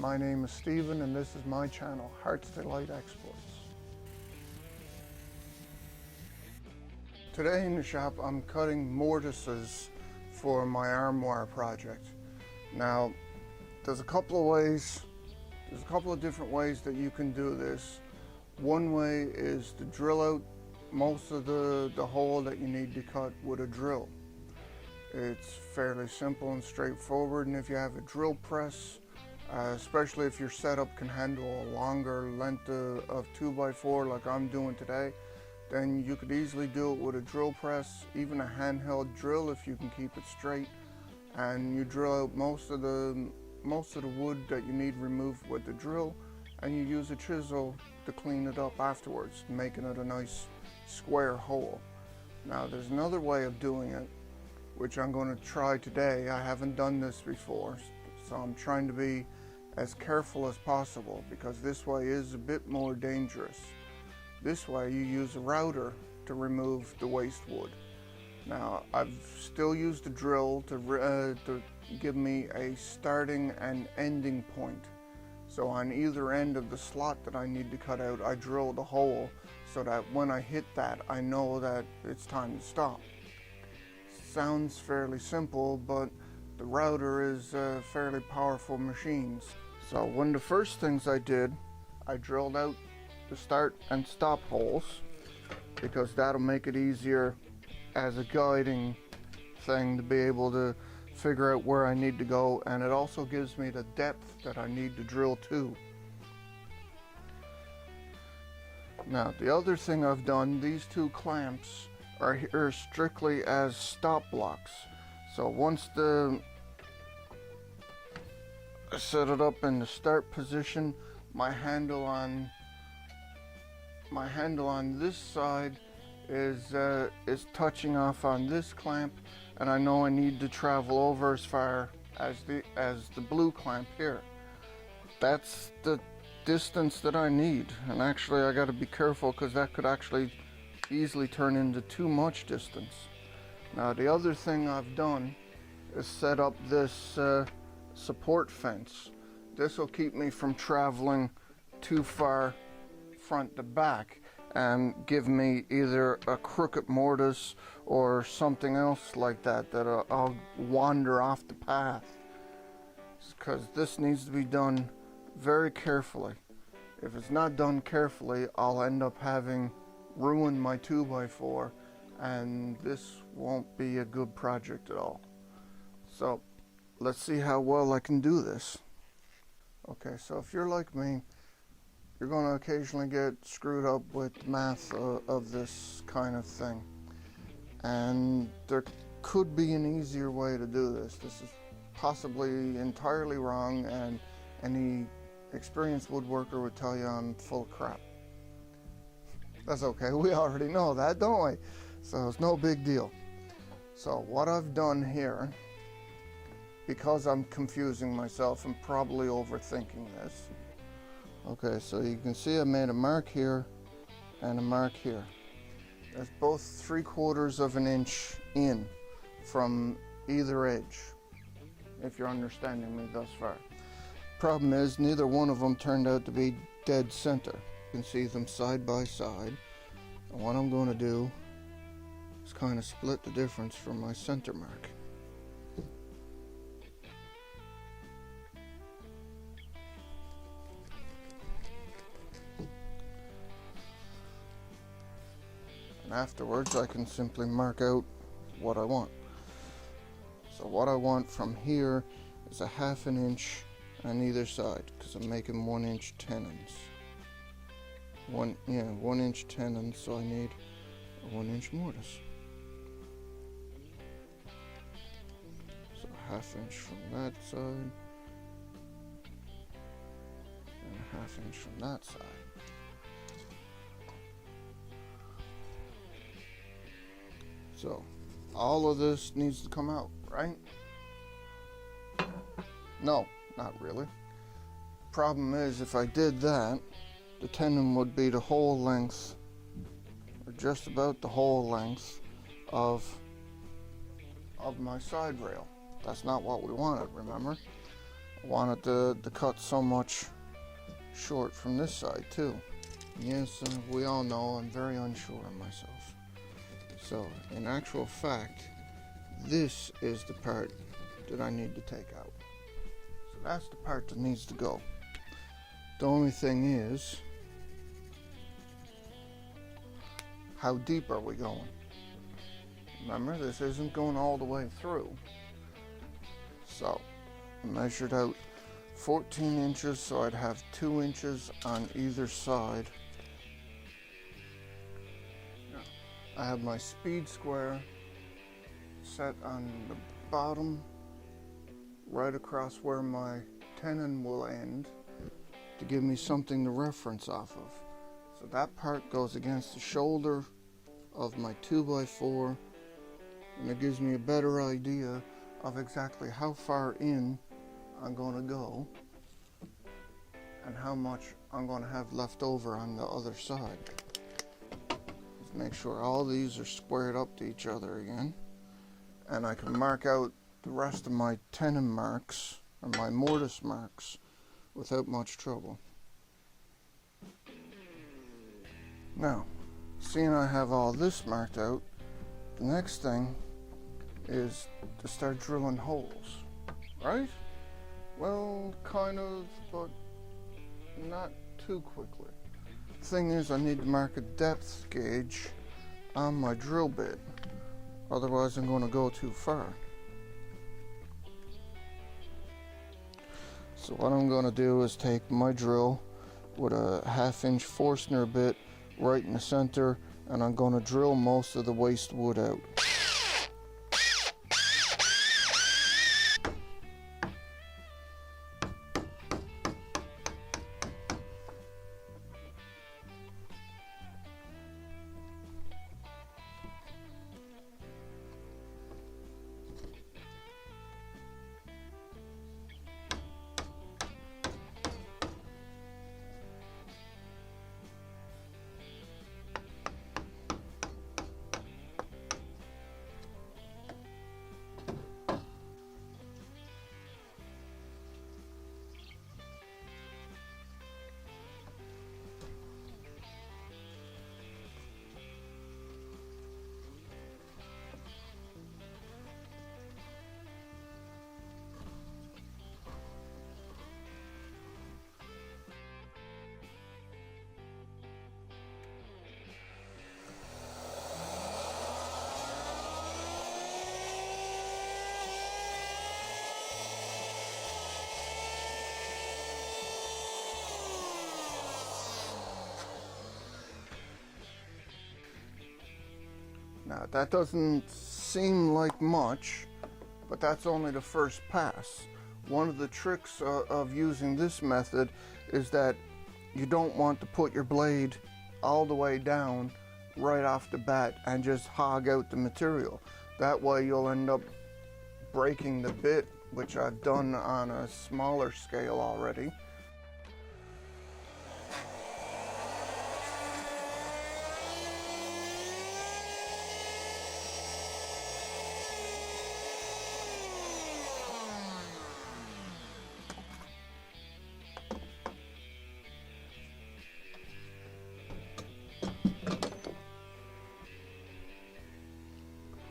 My name is Stephen and this is my channel, Heart's Delight Exploits. Today in the shop I'm cutting mortises for my armoire project. Now there's a couple of different ways that you can do this. One way is to drill out most of the hole that you need to cut with a drill. It's fairly simple and straightforward, and if you have a drill press, especially if your setup can handle a longer length of 2x4 like I'm doing today, then you could easily do it with a drill press, even a handheld drill if you can keep it straight, and you drill out most of the wood that you need removed with the drill, and you use a chisel to clean it up afterwards, making it a nice square hole. Now there's another way of doing it, which I'm going to try today. I haven't done this before, so I'm trying to be as careful as possible because this way is a bit more dangerous. This way you use a router to remove the waste wood. Now I've still used a drill to give me a starting and ending point. So on either end of the slot that I need to cut out, I drill the hole so that when I hit that, I know that it's time to stop. Sounds fairly simple, but the router is a fairly powerful machine. So one of the first things I did, I drilled out the start and stop holes because that'll make it easier as a guiding thing to be able to figure out where I need to go, and it also gives me the depth that I need to drill to. Now the other thing I've done, these two clamps are here strictly as stop blocks. So once I set it up in the start position, my handle on this side is touching off on this clamp, and I know I need to travel over as far as the blue clamp here. That's the distance that I need, and actually I got to be careful because that could actually easily turn into too much distance. Now the other thing I've done is set up this support fence. This will keep me from traveling too far front to back and give me either a crooked mortise or something else like that I'll wander off the path, because this needs to be done very carefully. If it's not done carefully, I'll end up having ruined my 2x4, and this won't be a good project at all. So let's see how well I can do this. Okay, so if you're like me, you're going to occasionally get screwed up with math of this kind of thing, and there could be an easier way to do this. This is possibly entirely wrong, and any experienced woodworker would tell you I'm full of crap. That's okay, we already know that, don't we? So it's no big deal. So what I've done here, because I'm confusing myself and probably overthinking this. Okay, so you can see I made a mark here and a mark here. That's both 3/4 of an inch in from either edge, if you're understanding me thus far. Problem is, neither one of them turned out to be dead center. You can see them side by side, and what I'm going to do is kind of split the difference from my center mark. And afterwards I can simply mark out what I want. So what I want from here is a 1/2 inch on either side, because I'm making 1-inch tenons. 1-inch tenons, so I need a 1-inch mortise. So a 1/2 inch from that side and a 1/2 inch from that side. So all of this needs to come out, right? No, not really. Problem is, if I did that, the tenon would be the whole length, or just about the whole length of my side rail. That's not what we wanted, remember? I wanted the cut so much short from this side too. Yes, we all know I'm very unsure of myself. So, in actual fact, this is the part that I need to take out. So that's the part that needs to go. The only thing is, how deep are we going? Remember, this isn't going all the way through. So, I measured out 14 inches, so I'd have 2 inches on either side. I have my speed square set on the bottom, right across where my tenon will end, to give me something to reference off of. So that part goes against the shoulder of my 2x4, and it gives me a better idea of exactly how far in I'm going to go and how much I'm going to have left over on the other side. Just make sure all these are squared up to each other again, and I can mark out the rest of my tenon marks or my mortise marks without much trouble. Now, seeing I have all this marked out, the next thing is to start drilling holes, right? Well, kind of, but not too quickly. The thing is, I need to mark a depth gauge on my drill bit, otherwise I'm going to go too far. So what I'm going to do is take my drill with a 1/2 inch Forstner bit right in the center, and I'm going to drill most of the waste wood out. Now, that doesn't seem like much, but that's only the first pass. One of the tricks of using this method is that you don't want to put your blade all the way down right off the bat and just hog out the material. That way you'll end up breaking the bit, which I've done on a smaller scale already.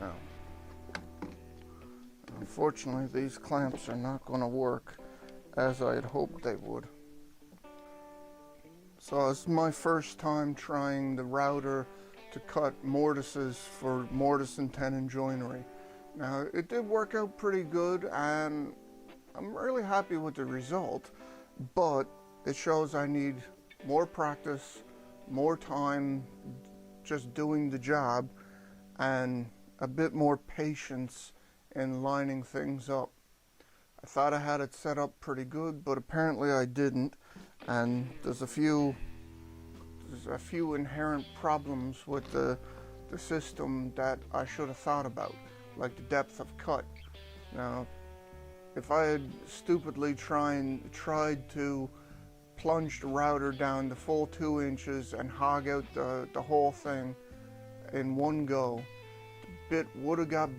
Now, unfortunately, these clamps are not going to work as I had hoped they would. So this is my first time trying the router to cut mortises for mortise and tenon joinery. Now, it did work out pretty good, and I'm really happy with the result, but it shows I need more practice, more time just doing the job, and a bit more patience in lining things up. I thought I had it set up pretty good, but apparently I didn't, and there's a few inherent problems with the system that I should have thought about, like the depth of cut. Now, if I had stupidly tried to plunge the router down the full 2 inches and hog out the whole thing in one go, the bit would have got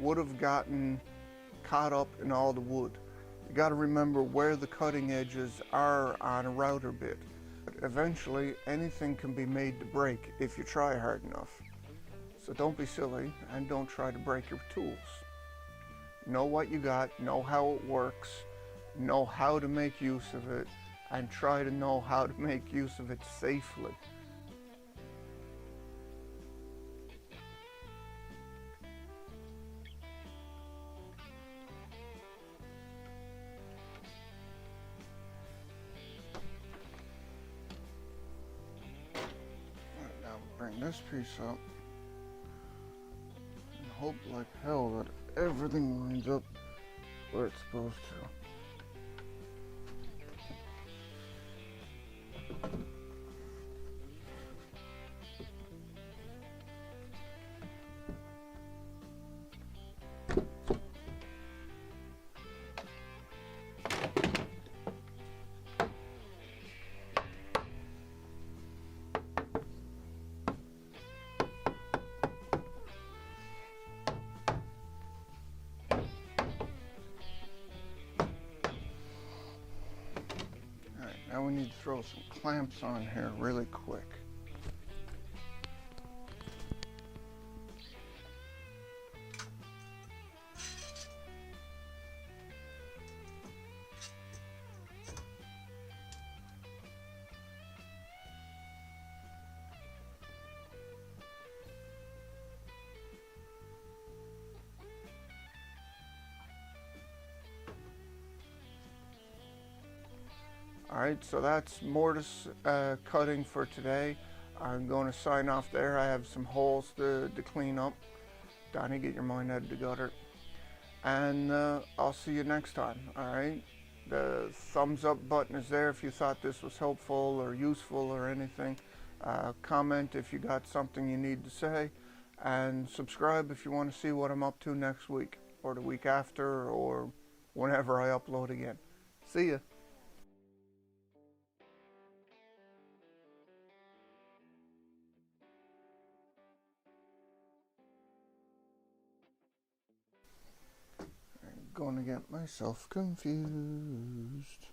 would have gotten caught up in all the wood. You got to remember where the cutting edges are on a router bit. But eventually, anything can be made to break if you try hard enough. So don't be silly and don't try to break your tools. Know what you got, know how it works, know how to make use of it, and try to know how to make use of it safely. Right, now bring this piece up and hope like hell that everything lines up where it's supposed to. Now we need to throw some clamps on here really quick. Alright, so that's mortise cutting for today. I'm going to sign off there. I have some holes to clean up. Donnie, get your mind out of the gutter. And I'll see you next time, alright? The thumbs up button is there if you thought this was helpful or useful or anything. Comment if you got something you need to say. And subscribe if you want to see what I'm up to next week or the week after or whenever I upload again. See ya. I'm gonna get myself confused.